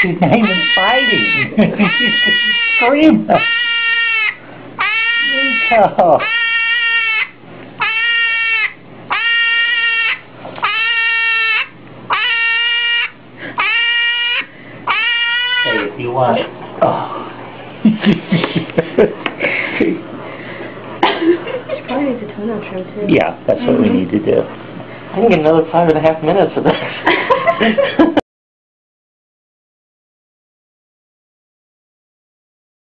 She's not even fighting. Scream. Nico. Hey, if you want. Oh. She probably needs a toenail trim too. Yeah, that's what we need to do. I can get another 5.5 minutes of that.